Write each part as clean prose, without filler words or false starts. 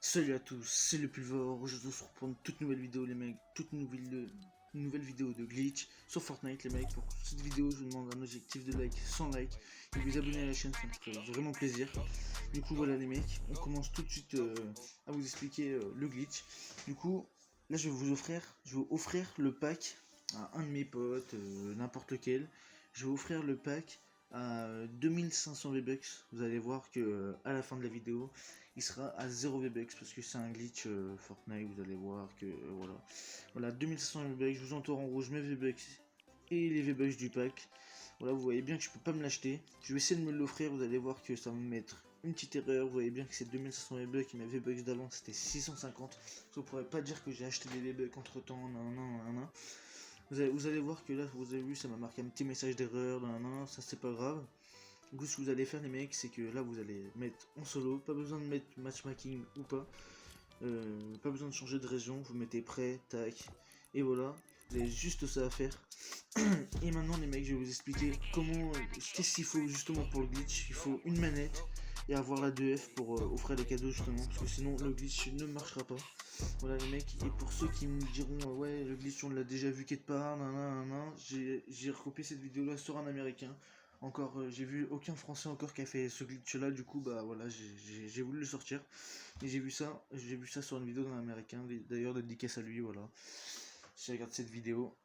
Salut à tous, c'est le Pulvor. Aujourd'hui, on se reprend une toute nouvelle vidéo, les mecs. Une nouvelle vidéo de glitch sur Fortnite, les mecs. Pour cette vidéo, je vous demande un objectif de like, 100 likes, et vous abonner à la chaîne, ça me ferait vraiment plaisir. Du coup, voilà, les mecs, on commence tout de suite à vous expliquer le glitch. Du coup, là, je vais vous offrir le pack à un de mes potes, n'importe lequel. Je vais vous offrir le pack à 2500 V-Bucks. Vous allez voir que à la fin de la vidéo, il sera à 0 V-Bucks parce que c'est un glitch Fortnite. Vous allez voir que voilà 2500 V-Bucks. Je vous entoure en rouge mes V-Bucks et les V-Bucks du pack. Voilà, vous voyez bien que je peux pas me l'acheter. Je vais essayer de me l'offrir. Vous allez voir que ça va me mettre une petite erreur. Vous voyez bien que c'est 2500 V-Bucks et mes V-Bucks d'avant c'était 650. Vous pourrez pas dire que j'ai acheté des V-Bucks entre temps. Non. Vous allez voir que là, vous avez vu, ça m'a marqué un petit message d'erreur. Ça c'est pas grave. Du coup, ce que vous allez faire, les mecs, c'est que là, vous allez mettre en solo. Pas besoin de mettre matchmaking ou pas. Pas besoin de changer de région. Vous mettez prêt, tac. Et voilà. Vous avez juste ça à faire. Et maintenant, les mecs, je vais vous expliquer comment. Qu'est-ce qu'il faut justement pour le glitch. Il faut une manette et avoir la 2F pour offrir les cadeaux justement. Parce que sinon, le glitch ne marchera pas. Voilà, les mecs. Et pour ceux qui me diront, ouais, le glitch, on l'a déjà vu quelque part. J'ai recopié cette vidéo là sur un américain. Encore, j'ai vu aucun français encore qui a fait ce glitch là, du coup bah voilà, j'ai voulu le sortir. Et j'ai vu ça sur une vidéo d'un américain, d'ailleurs dédicace à lui, voilà. J'ai regardé cette vidéo.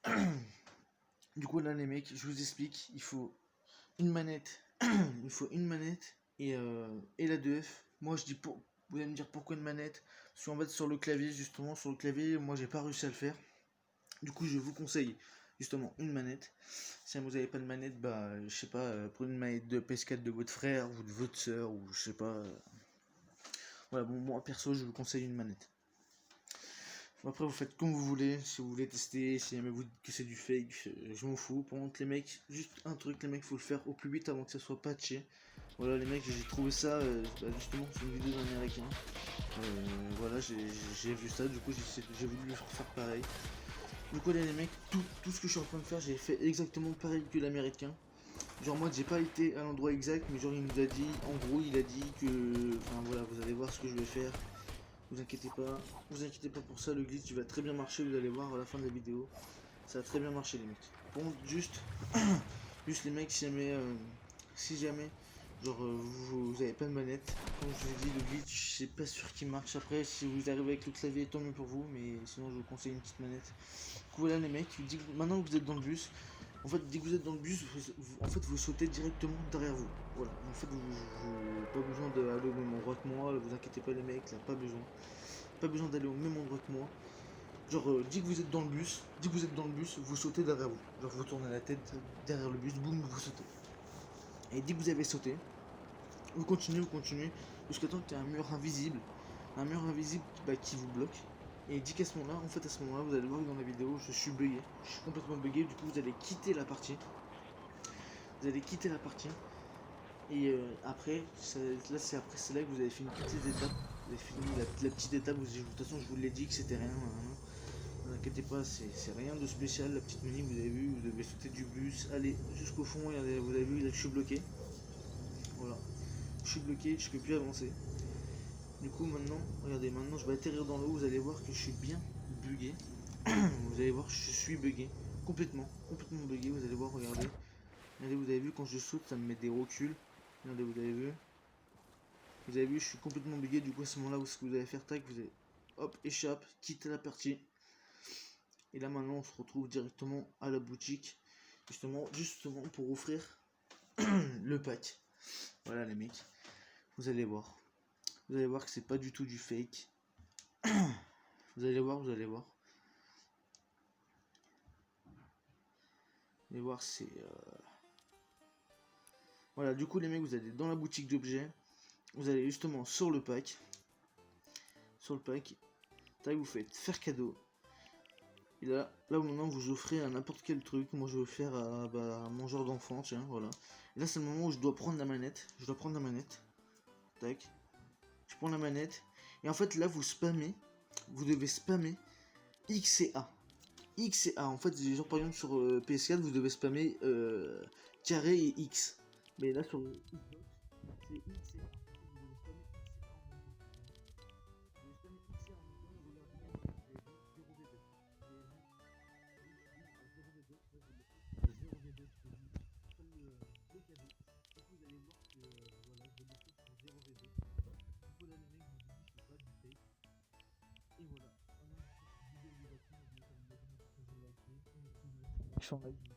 Du coup là les mecs, je vous explique, il faut une manette, il faut une manette et la 2F. Moi je dis vous allez me dire pourquoi une manette? Parce qu'en fait sur le clavier, justement, sur le clavier, moi j'ai pas réussi à le faire. Du coup, je vous conseille justement une manette. Si vous n'avez pas de manette, bah je sais pas, prenez une manette de PS4 de votre frère ou de votre soeur ou je sais pas. Voilà, bon, moi perso, je vous conseille une manette. Après, vous faites comme vous voulez. Si vous voulez tester, si jamais vous dites que c'est du fake, je m'en fous. Par contre, les mecs, juste un truc, les mecs, faut le faire au plus vite avant que ça soit patché. Voilà, les mecs, j'ai trouvé ça justement sur une vidéo d'un américain. Voilà, j'ai vu ça, du coup, j'ai voulu faire pareil. Du coup là les mecs, tout ce que je suis en train de faire, j'ai fait exactement pareil que l'américain. Genre moi j'ai pas été à l'endroit exact, mais genre il nous a dit, en gros il a dit que, enfin voilà, vous allez voir ce que je vais faire. Vous inquiétez pas pour ça, le glitch va très bien marcher, vous allez voir à la fin de la vidéo. Ça a très bien marché les mecs. Bon, juste les mecs, si jamais, genre vous avez pas de manette, comme je vous ai dit, le glitch c'est pas sûr qu'il marche. Après, si vous arrivez avec le clavier, tant mieux pour vous, mais sinon je vous conseille une petite manette. Du coup, voilà les mecs, maintenant que vous êtes dans le bus, en fait, dès que vous êtes dans le bus, en fait, vous sautez directement derrière vous. Voilà, en fait, pas besoin d'aller au même endroit que moi, vous inquiétez pas les mecs, là, pas besoin. Pas besoin d'aller au même endroit que moi. Genre, dès que vous êtes dans le bus, vous sautez derrière vous. Genre, vous tournez la tête derrière le bus, boum, vous sautez. Et dès que vous avez sauté, vous continuez, jusqu'à temps qu'il y ait un mur invisible qui vous bloque. Et dit qu'à ce moment-là, en fait, à ce moment-là, vous allez voir que dans la vidéo, je suis bugué. Je suis complètement bugué, du coup, vous allez quitter la partie. Vous allez quitter la partie. Et après, c'est là que vous avez fini toutes les étapes. Vous avez fini la petite étape, de toute façon, je vous l'ai dit que c'était rien. Ne vous inquiétez pas, c'est rien de spécial. La petite mini, vous avez vu, vous devez sauter du bus, aller jusqu'au fond. Regardez, vous avez vu, là, je suis bloqué. Voilà, je suis bloqué, je peux plus avancer. Du coup, maintenant, regardez, maintenant, je vais atterrir dans l'eau. Vous allez voir que je suis bien bugué. Vous allez voir, je suis bugué. Complètement bugué. Vous allez voir, regardez. Regardez, vous avez vu, quand je saute, ça me met des reculs. Regardez, vous avez vu. Vous avez vu, je suis complètement bugué. Du coup, à ce moment-là, ce que vous allez faire, tac, vous allez, hop, échappe, quitter la partie. Et là, maintenant, on se retrouve directement à la boutique. Justement pour offrir le pack. Voilà, les mecs. Vous allez voir. Vous allez voir que c'est pas du tout du fake. Vous allez voir, vous allez voir. Vous allez voir, c'est... Voilà, du coup, les mecs, vous allez dans la boutique d'objets. Vous allez justement sur le pack. Sur le pack. Tac, vous faites faire cadeau. Et là maintenant vous offrez à n'importe quel truc. Moi je vais faire à mon genre d'enfant, tiens, voilà. Et là c'est le moment où je dois prendre la manette. Tac. Je prends la manette. Et en fait là vous spammez. Vous devez spammer X et A. X et A. En fait, genre par exemple sur PS4 vous devez spammer carré et X. Mais là sur le Xbox, c'est X et A. Vous devez spammer X et A en même temps. 100 likes.